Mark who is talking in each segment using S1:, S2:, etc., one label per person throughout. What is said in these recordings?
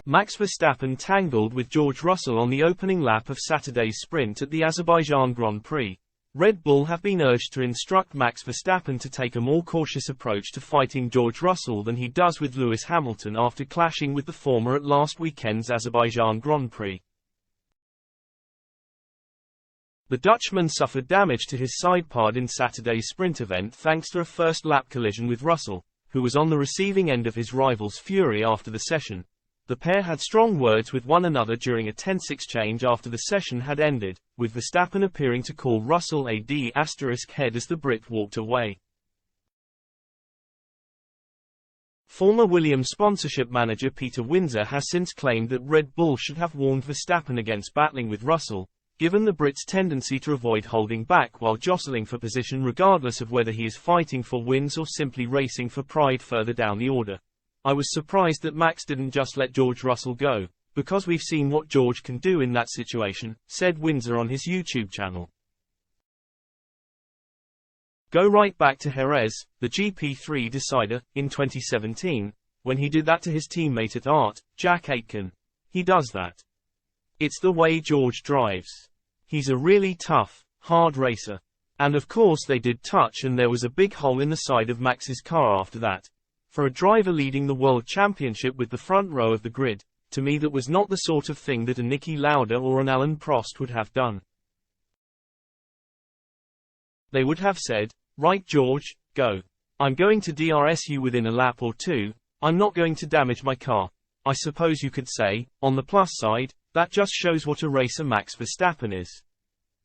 S1: Max Verstappen tangled with George Russell on the opening lap of Saturday's sprint at the Azerbaijan Grand Prix. Red Bull have been urged to instruct Max Verstappen to take a more cautious approach to fighting George Russell than he does with Lewis Hamilton after clashing with the former at last weekend's Azerbaijan Grand Prix. The Dutchman suffered damage to his sidepod in Saturday's sprint event thanks to a first-lap collision with Russell, who was on the receiving end of his rival's fury after the session. The pair had strong words with one another during a tense exchange after the session had ended, with Verstappen appearing to call Russell a D**head as the Brit walked away. Former Williams sponsorship manager Peter Windsor has since claimed that Red Bull should have warned Verstappen against battling with Russell, given the Brit's tendency to avoid holding back while jostling for position regardless of whether he is fighting for wins or simply racing for pride further down the order. I was surprised that Max didn't just let George Russell go, because we've seen what George can do in that situation, said Windsor on his YouTube channel. Go right back to Ge0rge, the GP3 decider, in 2017, when he did that to his teammate at Art, Jack Aitken. He does that. It's the way George drives. He's a really tough, hard racer. And of course they did touch and there was a big hole in the side of Max's car after that. For a driver leading the World Championship with the front row of the grid, to me that was not the sort of thing that a Niki Lauda or an Alain Prost would have done. They would have said, right George, go. I'm going to DRS you within a lap or two, I'm not going to damage my car. I suppose you could say, on the plus side, that just shows what a racer Max Verstappen is.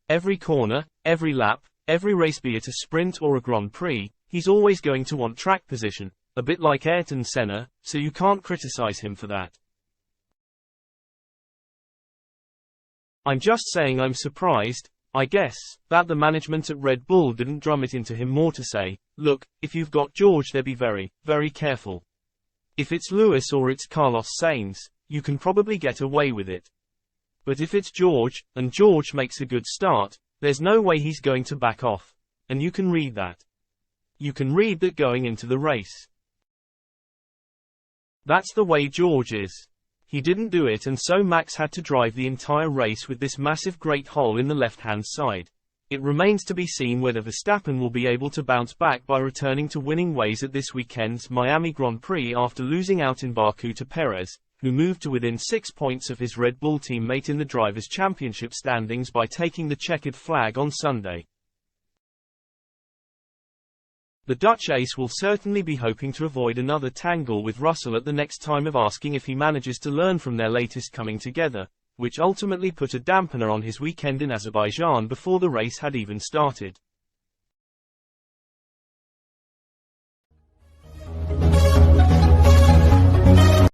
S1: Every corner, every lap, every race, be it a sprint or a Grand Prix, he's always going to want track position. A bit like Ayrton Senna, so you can't criticize him for that. I'm just saying I'm surprised, I guess, that the management at Red Bull didn't drum it into him more to say, look, if you've got George there, be very, very careful. If it's Lewis or it's Carlos Sainz, you can probably get away with it. But if it's George, and George makes a good start, there's no way he's going to back off. And you can read that. You can read that going into the race. That's the way George is. He didn't do it, and so Max had to drive the entire race with this massive great hole in the left-hand side. It remains to be seen whether Verstappen will be able to bounce back by returning to winning ways at this weekend's Miami Grand Prix after losing out in Baku to Perez, who moved to within 6 points of his Red Bull teammate in the Drivers' Championship standings by taking the checkered flag on Sunday. The Dutch ace will certainly be hoping to avoid another tangle with Russell at the next time of asking if he manages to learn from their latest coming together, which ultimately put a dampener on his weekend in Azerbaijan before the race had even started.